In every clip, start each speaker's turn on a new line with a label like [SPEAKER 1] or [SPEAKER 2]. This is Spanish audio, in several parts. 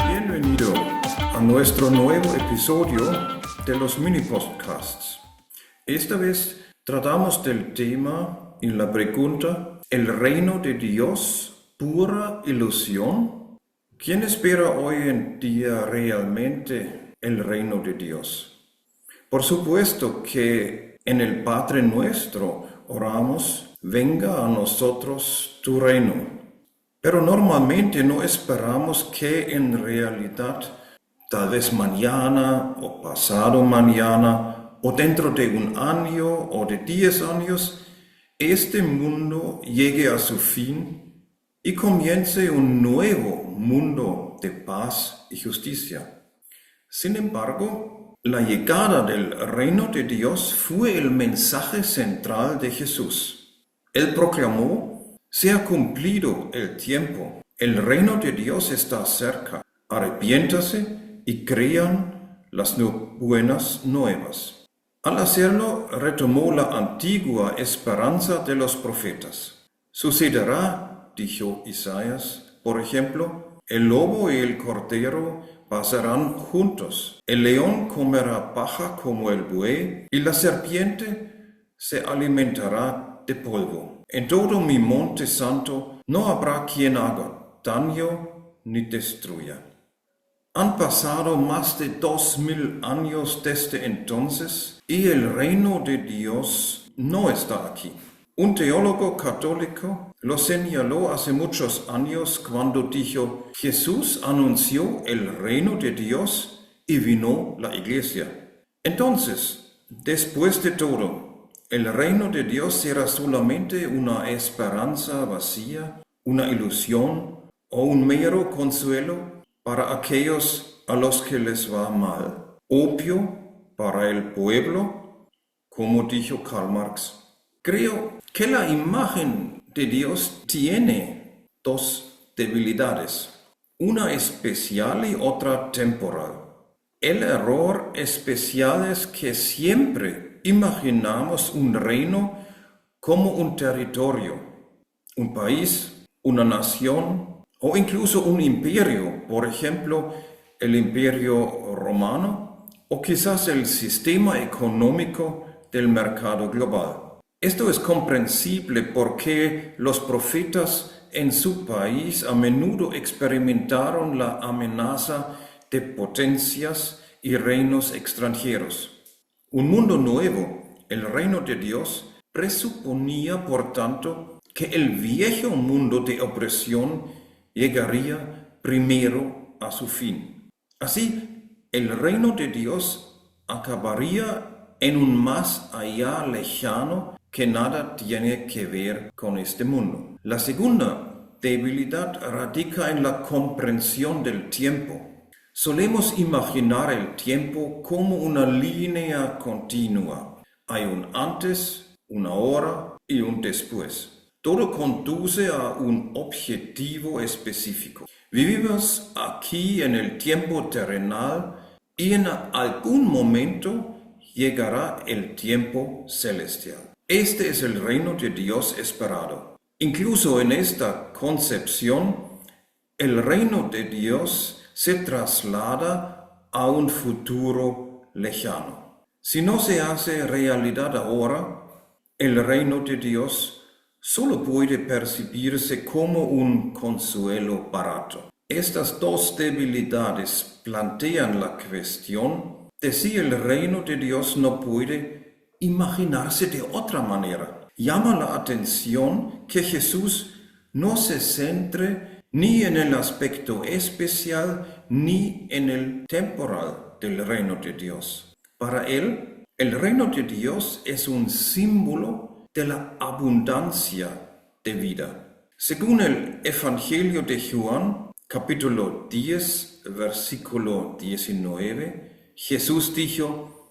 [SPEAKER 1] Bienvenido a nuestro nuevo episodio de los mini podcasts. Esta vez tratamos del tema y la pregunta: ¿el reino de Dios pura ilusión? ¿Quién espera hoy en día realmente el reino de Dios? Por supuesto que en el Padre Nuestro oramos: venga a nosotros tu reino. Pero normalmente no esperamos que en realidad, tal vez mañana o pasado mañana o dentro de un año o de 10 años, este mundo llegue a su fin y comience un nuevo mundo de paz y justicia. Sin embargo, la llegada del reino de Dios fue el mensaje central de Jesús. Él proclamó: se ha cumplido el tiempo, el reino de Dios está cerca, arrepiéntase y crean las buenas nuevas. Al hacerlo, retomó la antigua esperanza de los profetas. Sucederá, dijo Isaías, por ejemplo: el lobo y el cordero pasarán juntos, el león comerá paja como el buey, y la serpiente se alimentará de polvo. En todo mi monte santo no habrá quien haga daño ni destruya. Han pasado más de 2000 años desde entonces y el reino de Dios no está aquí. Un teólogo católico lo señaló hace muchos años cuando dijo: Jesús anunció el reino de Dios y vino la iglesia. Entonces, después de todo, ¿el reino de Dios será solamente una esperanza vacía, una ilusión o un mero consuelo para aquellos a los que les va mal? ¿Opio para el pueblo? Como dijo Karl Marx. Creo que la imagen de Dios tiene dos debilidades, una especial y otra temporal. El error especial es que siempre imaginamos un reino como un territorio, un país, una nación o incluso un imperio, por ejemplo, el Imperio Romano o quizás el sistema económico del mercado global. Esto es comprensible porque los profetas en su país a menudo experimentaron la amenaza de potencias y reinos extranjeros. Un mundo nuevo, el reino de Dios, presuponía, por tanto, que el viejo mundo de opresión llegaría primero a su fin. Así, el reino de Dios acabaría en un más allá lejano que nada tiene que ver con este mundo. La segunda debilidad radica en la comprensión del tiempo. Solemos imaginar el tiempo como una línea continua. Hay un antes, una hora y un después. Todo conduce a un objetivo específico. Vivimos aquí en el tiempo terrenal y en algún momento llegará el tiempo celestial. Este es el reino de Dios esperado. Incluso en esta concepción, el reino de Dios se traslada a un futuro lejano. Si no se hace realidad ahora, el reino de Dios solo puede percibirse como un consuelo barato. Estas dos debilidades plantean la cuestión de si el reino de Dios no puede imaginarse de otra manera. Llama la atención que Jesús no se centre ni en el aspecto especial ni en el temporal del reino de Dios. Para él, el reino de Dios es un símbolo de la abundancia de vida. Según el Evangelio de Juan, capítulo 10, versículo 19, Jesús dijo: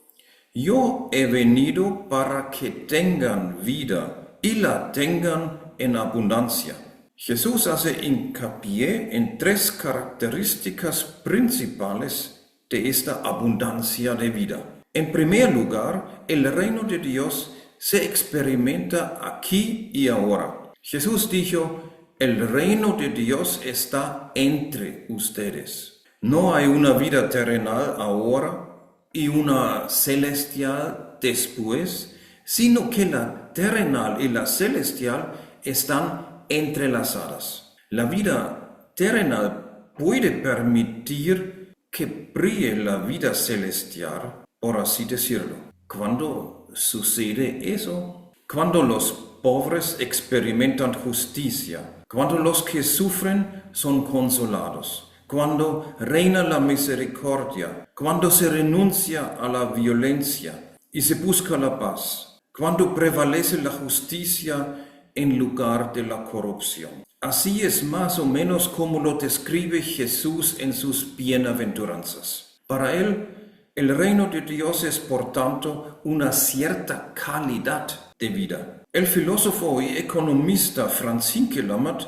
[SPEAKER 1] Yo he venido para que tengan vida y la tengan en abundancia. Jesús hace hincapié en tres características principales de esta abundancia de vida. En primer lugar, el reino de Dios se experimenta aquí y ahora. Jesús dijo, el reino de Dios está entre ustedes. No hay una vida terrenal ahora y una celestial después, sino que la terrenal y la celestial están entrelazadas. La vida terrenal puede permitir que brille la vida celestial, por así decirlo. ¿Cuándo sucede eso? Cuando los pobres experimentan justicia, cuando los que sufren son consolados, cuando reina la misericordia, cuando se renuncia a la violencia y se busca la paz, cuando prevalece la justicia en lugar de la corrupción. Así es más o menos como lo describe Jesús en sus bienaventuranzas. Para él, el reino de Dios es por tanto una cierta calidad de vida. El filósofo y economista Franz Hinckelamert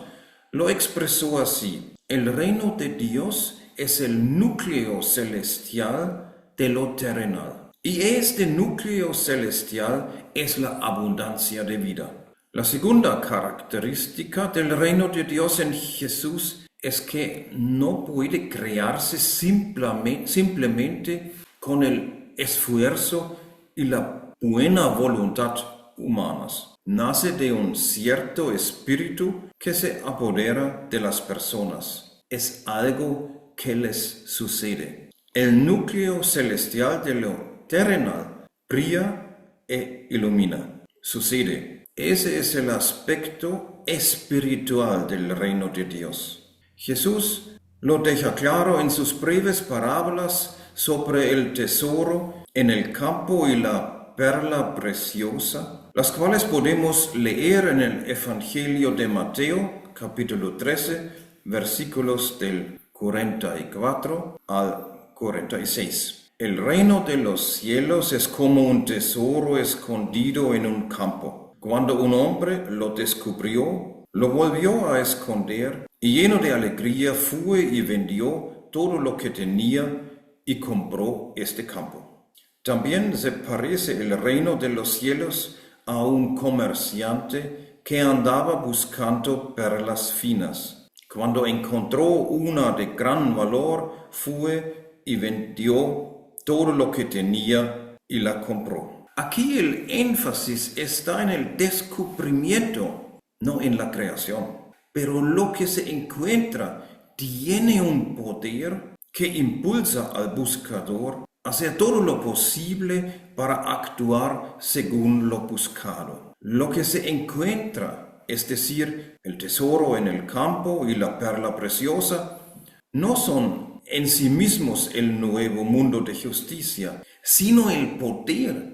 [SPEAKER 1] lo expresó así: el reino de Dios es el núcleo celestial de lo terrenal. Y este núcleo celestial es la abundancia de vida. La segunda característica del reino de Dios en Jesús es que no puede crearse simplemente con el esfuerzo y la buena voluntad humanas. Nace de un cierto espíritu que se apodera de las personas. Es algo que les sucede. El núcleo celestial de lo terrenal brilla e ilumina. Sucede. Ese es el aspecto espiritual del reino de Dios. Jesús lo deja claro en sus breves parábolas sobre el tesoro en el campo y la perla preciosa, las cuales podemos leer en el Evangelio de Mateo, capítulo 13, versículos del 44 al 46. El reino de los cielos es como un tesoro escondido en un campo. Cuando un hombre lo descubrió, lo volvió a esconder y lleno de alegría fue y vendió todo lo que tenía y compró este campo. También se parece el reino de los cielos a un comerciante que andaba buscando perlas finas. Cuando encontró una de gran valor, fue y vendió todo lo que tenía y la compró. Aquí el énfasis está en el descubrimiento, no en la creación. Pero lo que se encuentra tiene un poder que impulsa al buscador a hacer todo lo posible para actuar según lo buscado. Lo que se encuentra, es decir, el tesoro en el campo y la perla preciosa, no son en sí mismos el nuevo mundo de justicia, sino el poder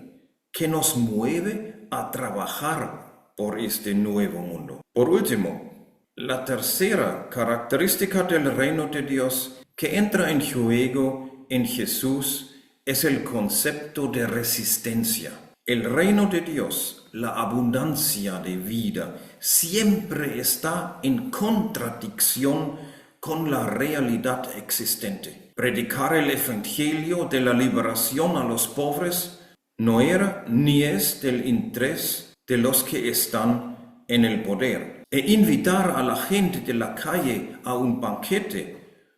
[SPEAKER 1] que nos mueve a trabajar por este nuevo mundo. Por último, la tercera característica del reino de Dios que entra en juego en Jesús es el concepto de resistencia. El reino de Dios, la abundancia de vida, siempre está en contradicción con la realidad existente. Predicar el evangelio de la liberación a los pobres no era ni es del interés de los que están en el poder. E invitar a la gente de la calle a un banquete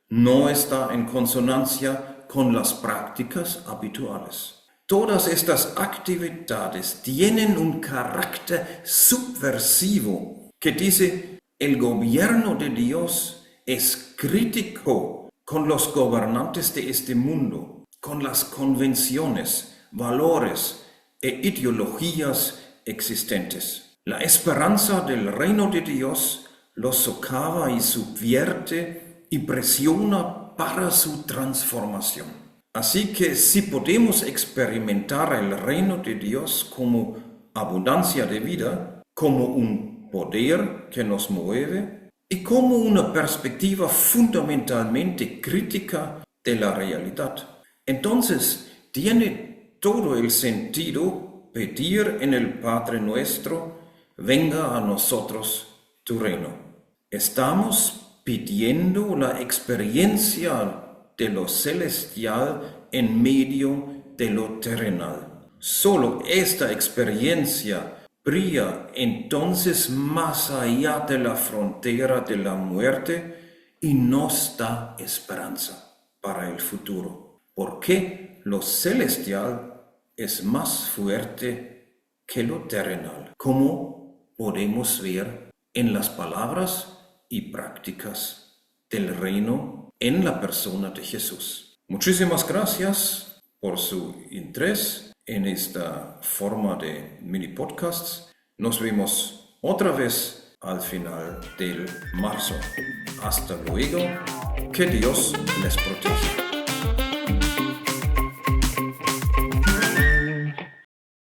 [SPEAKER 1] no está en consonancia con las prácticas habituales. Todas estas actividades tienen un carácter subversivo que dice: el gobierno de Dios es crítico con los gobernantes de este mundo, con las convenciones, valores e ideologías existentes. La esperanza del reino de Dios los socava y subvierte y presiona para su transformación. Así que si podemos experimentar el reino de Dios como abundancia de vida, como un poder que nos mueve y como una perspectiva fundamentalmente crítica de la realidad, entonces tiene todo el sentido pedir en el Padre Nuestro: venga a nosotros tu reino. Estamos pidiendo la experiencia de lo celestial en medio de lo terrenal. Solo esta experiencia brilla entonces más allá de la frontera de la muerte y nos da esperanza para el futuro, porque lo celestial es más fuerte que lo terrenal, como podemos ver en las palabras y prácticas del reino en la persona de Jesús. Muchísimas gracias por su interés en esta forma de mini podcasts. Nos vemos otra vez al final del marzo. Hasta luego. Que Dios les proteja.